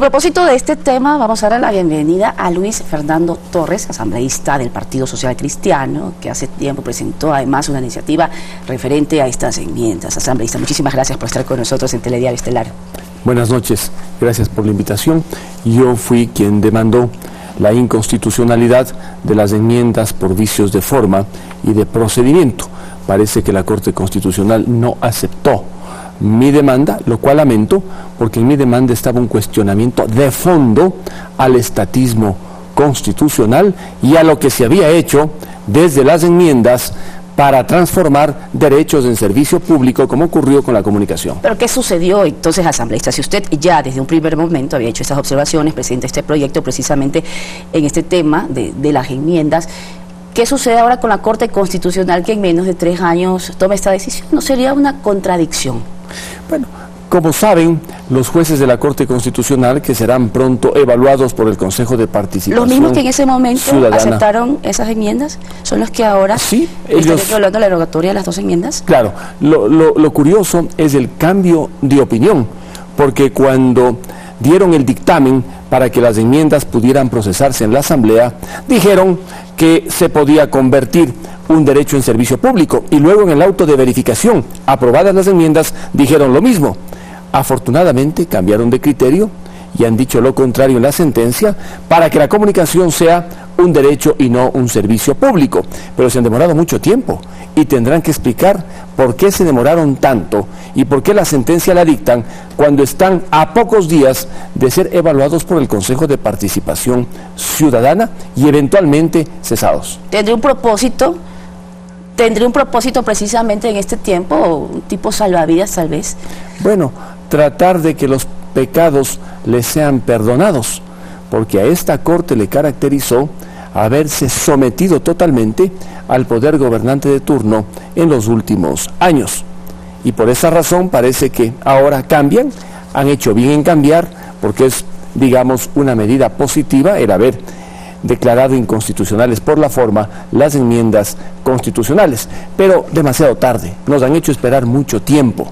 a propósito de este tema, vamos a dar la bienvenida a Luis Fernando Torres, asambleísta del Partido Social Cristiano, que hace tiempo presentó además una iniciativa referente a estas enmiendas. Asambleísta, muchísimas gracias por estar con nosotros en Telediario Estelar. Buenas noches, gracias por la invitación. Yo fui quien demandó la inconstitucionalidad de las enmiendas por vicios de forma y de procedimiento. Parece que la Corte Constitucional no aceptó mi demanda, lo cual lamento, porque en mi demanda estaba un cuestionamiento de fondo al estatismo constitucional y a lo que se había hecho desde las enmiendas para transformar derechos en servicio público, como ocurrió con la comunicación. ¿Pero qué sucedió entonces, asambleísta? Si usted ya desde un primer momento había hecho estas observaciones, presenta este proyecto precisamente en este tema de las enmiendas, ¿qué sucede ahora con la Corte Constitucional que en menos de 3 años toma esta decisión? ¿No sería una contradicción? Bueno, como saben, los jueces de la Corte Constitucional, que serán pronto evaluados por el Consejo de Participación ¿Los mismos que en ese momento Ciudadana aceptaron esas enmiendas son los que ahora están violando la derogatoria de las 2 enmiendas? Claro, lo curioso es el cambio de opinión, porque cuando dieron el dictamen para que las enmiendas pudieran procesarse en la Asamblea, dijeron que se podía convertir un derecho en servicio público, y luego en el auto de verificación, aprobadas las enmiendas, dijeron lo mismo. Afortunadamente cambiaron de criterio y han dicho lo contrario en la sentencia para que la comunicación sea un derecho y no un servicio público. Pero se han demorado mucho tiempo y tendrán que explicar por qué se demoraron tanto y por qué la sentencia la dictan cuando están a pocos días de ser evaluados por el Consejo de Participación Ciudadana y eventualmente cesados. ¿Tendría un propósito precisamente en este tiempo, un tipo salvavidas tal vez? Bueno, tratar de que los pecados les sean perdonados, porque a esta Corte le caracterizó haberse sometido totalmente al poder gobernante de turno en los últimos años. Y por esa razón parece que ahora cambian, han hecho bien en cambiar, porque es, digamos, una medida positiva el haber declarado inconstitucionales por la forma las enmiendas constitucionales, pero demasiado tarde, nos han hecho esperar mucho tiempo.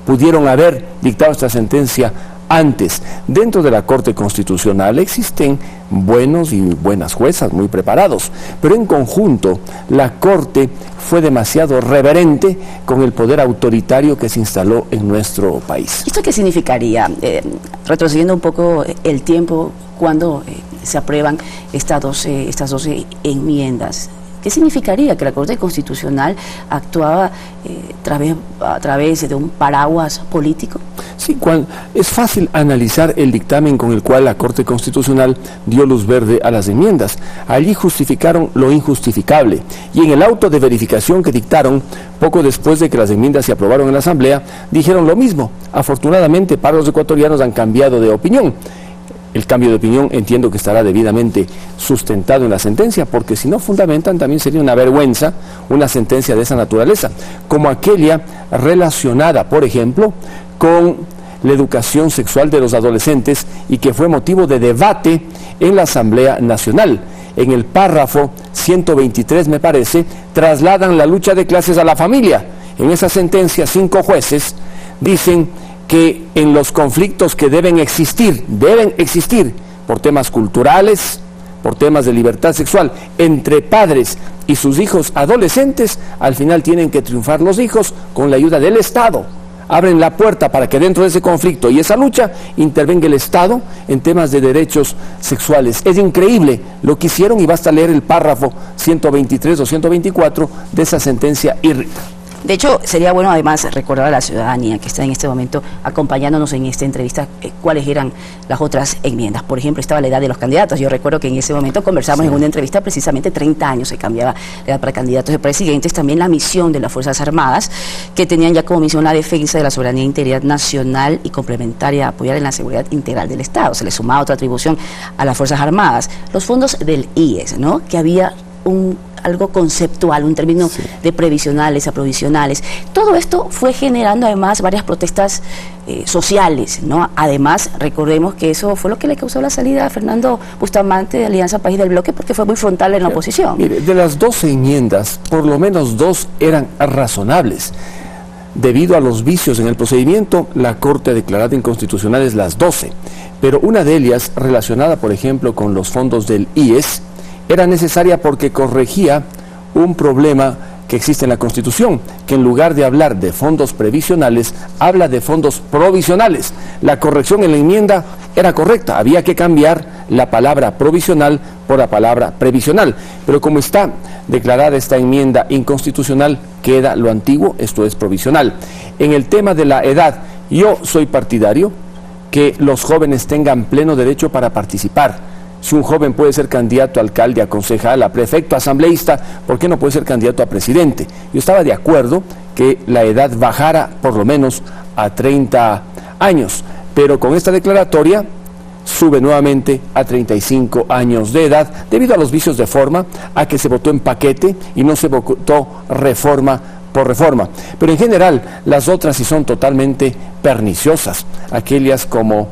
Pudieron haber dictado esta sentencia antes. Dentro de la Corte Constitucional existen buenos y buenas juezas muy preparados, pero en conjunto la Corte fue demasiado reverente con el poder autoritario que se instaló en nuestro país. ¿Esto qué significaría? Retrocediendo un poco el tiempo, cuando se aprueban estas 12 enmiendas, ¿qué significaría que la Corte Constitucional actuaba a través de un paraguas político? Sí, es fácil analizar el dictamen con el cual la Corte Constitucional dio luz verde a las enmiendas. Allí justificaron lo injustificable, y en el auto de verificación que dictaron poco después de que las enmiendas se aprobaron en la Asamblea, dijeron lo mismo. Afortunadamente para los ecuatorianos han cambiado de opinión. El cambio de opinión entiendo que estará debidamente sustentado en la sentencia, porque si no fundamentan también sería una vergüenza una sentencia de esa naturaleza, como aquella relacionada, por ejemplo, con la educación sexual de los adolescentes y que fue motivo de debate en la Asamblea Nacional. En el párrafo 123, me parece, trasladan la lucha de clases a la familia. En esa sentencia 5 jueces dicen que en los conflictos que deben existir por temas culturales, por temas de libertad sexual, entre padres y sus hijos adolescentes, al final tienen que triunfar los hijos con la ayuda del Estado. Abren la puerta para que dentro de ese conflicto y esa lucha intervenga el Estado en temas de derechos sexuales. Es increíble lo que hicieron, y basta leer el párrafo 123 o 124 de esa sentencia irrita. De hecho, sería bueno además recordar a la ciudadanía que está en este momento acompañándonos en esta entrevista cuáles eran las otras enmiendas. Por ejemplo, estaba la edad de los candidatos. Yo recuerdo que en ese momento conversamos en una entrevista, precisamente 30 años se cambiaba la edad para candidatos de presidentes. También la misión de las Fuerzas Armadas, que tenían ya como misión la defensa de la soberanía e integridad nacional y complementaria a apoyar en la seguridad integral del Estado. Se le sumaba otra atribución a las Fuerzas Armadas. Los fondos del IES, ¿no?, que había algo conceptual, un término de previsionales a provisionales. Todo esto fue generando además varias protestas sociales, ¿no? Además, recordemos que eso fue lo que le causó la salida a Fernando Bustamante de Alianza País del Bloque, porque fue muy frontal en la oposición. Mire, de las 12 enmiendas, por lo menos 2 eran razonables. Debido a los vicios en el procedimiento, la Corte ha declarado inconstitucionales las 12, pero una de ellas, relacionada por ejemplo con los fondos del IES, era necesaria porque corregía un problema que existe en la Constitución, que en lugar de hablar de fondos previsionales, habla de fondos provisionales. La corrección en la enmienda era correcta, había que cambiar la palabra provisional por la palabra previsional, pero como está declarada esta enmienda inconstitucional, queda lo antiguo, esto es provisional. En el tema de la edad, yo soy partidario que los jóvenes tengan pleno derecho para participar. Si un joven puede ser candidato a alcalde, a concejal, a prefecto, a asambleísta, ¿por qué no puede ser candidato a presidente? Yo estaba de acuerdo que la edad bajara por lo menos a 30 años, pero con esta declaratoria sube nuevamente a 35 años de edad, debido a los vicios de forma, a que se votó en paquete y no se votó reforma por reforma. Pero en general, las otras sí son totalmente perniciosas, aquellas como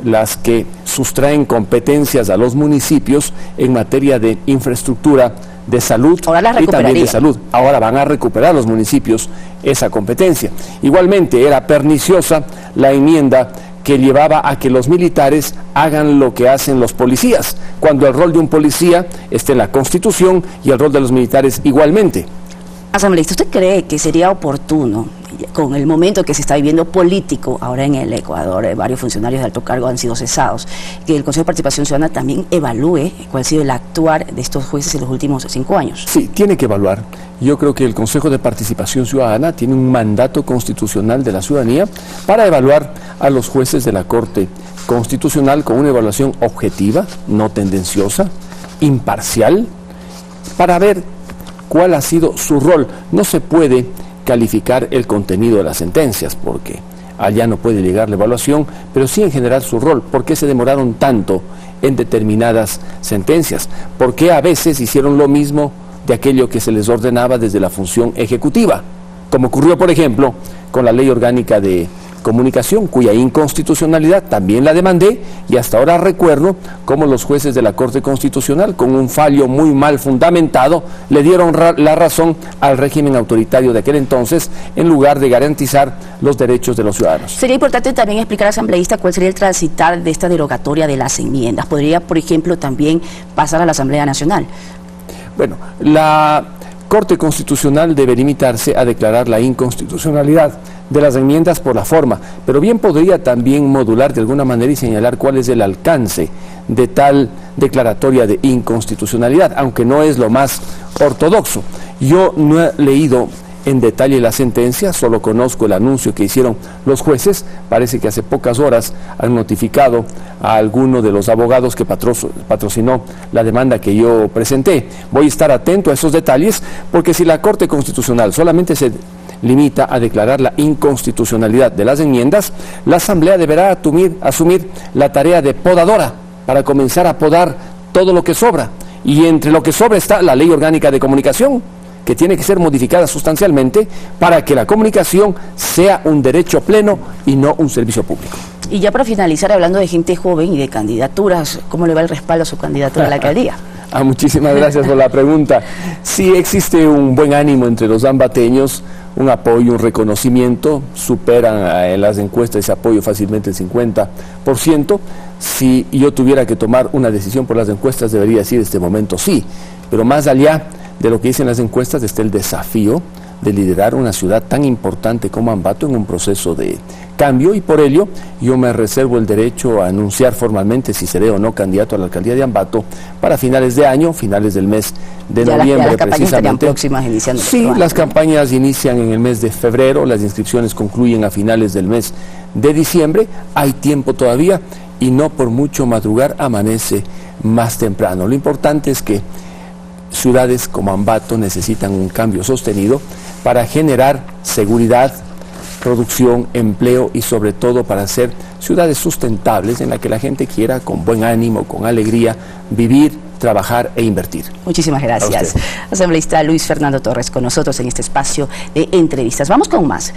las que sustraen competencias a los municipios en materia de infraestructura, de salud y también de salud. Ahora van a recuperar los municipios esa competencia. Igualmente era perniciosa la enmienda que llevaba a que los militares hagan lo que hacen los policías, cuando el rol de un policía está en la Constitución y el rol de los militares igualmente. Asambleísta, ¿usted cree que sería oportuno, con el momento que se está viviendo político ahora en el Ecuador, varios funcionarios de alto cargo han sido cesados, que el Consejo de Participación Ciudadana también evalúe cuál ha sido el actuar de estos jueces en los últimos 5 años? Sí, tiene que evaluar. Yo creo que el Consejo de Participación Ciudadana tiene un mandato constitucional de la ciudadanía para evaluar a los jueces de la Corte Constitucional con una evaluación objetiva, no tendenciosa, imparcial, para ver cuál ha sido su rol. No se puede calificar el contenido de las sentencias, porque allá no puede llegar la evaluación, pero sí en general su rol. ¿Por qué se demoraron tanto en determinadas sentencias? ¿Por qué a veces hicieron lo mismo de aquello que se les ordenaba desde la función ejecutiva? Como ocurrió, por ejemplo, con la Ley Orgánica de Comunicación, cuya inconstitucionalidad también la demandé, y hasta ahora recuerdo cómo los jueces de la Corte Constitucional, con un fallo muy mal fundamentado, le dieron la razón al régimen autoritario de aquel entonces, en lugar de garantizar los derechos de los ciudadanos. Sería importante también explicar, asambleísta, cuál sería el transitar de esta derogatoria de las enmiendas. ¿Podría, por ejemplo, también pasar a la Asamblea Nacional? Bueno, la Corte Constitucional debe limitarse a declarar la inconstitucionalidad de las enmiendas por la forma, pero bien podría también modular de alguna manera y señalar cuál es el alcance de tal declaratoria de inconstitucionalidad, aunque no es lo más ortodoxo. Yo no he leído en detalle la sentencia, solo conozco el anuncio que hicieron los jueces. Parece que hace pocas horas han notificado a alguno de los abogados que patrocinó la demanda que yo presenté. Voy a estar atento a esos detalles, porque si la Corte Constitucional solamente se limita a declarar la inconstitucionalidad de las enmiendas, la Asamblea deberá asumir la tarea de podadora para comenzar a podar todo lo que sobra. Y entre lo que sobra está la Ley Orgánica de Comunicación, que tiene que ser modificada sustancialmente para que la comunicación sea un derecho pleno y no un servicio público. Y ya para finalizar, hablando de gente joven y de candidaturas, ¿cómo le va el respaldo a su candidatura a la alcaldía? Muchísimas gracias por la pregunta. Sí existe un buen ánimo entre los ambateños, un apoyo, un reconocimiento, superan en las encuestas ese apoyo fácilmente el 50%. Si yo tuviera que tomar una decisión por las encuestas, debería decir en este momento sí, pero más allá de lo que dicen las encuestas está el desafío de liderar una ciudad tan importante como Ambato en un proceso de cambio, y por ello yo me reservo el derecho a anunciar formalmente si seré o no candidato a la alcaldía de Ambato para finales de año, finales del mes de noviembre. Las campañas estarían próximas iniciando. Sí, las campañas inician en el mes de febrero, las inscripciones concluyen a finales del mes de diciembre, hay tiempo todavía y no por mucho madrugar amanece más temprano. Lo importante es que ciudades como Ambato necesitan un cambio sostenido para generar seguridad, producción, empleo y sobre todo para ser ciudades sustentables en las que la gente quiera con buen ánimo, con alegría, vivir, trabajar e invertir. Muchísimas gracias. Asambleísta Luis Fernando Torres con nosotros en este espacio de entrevistas. Vamos con más.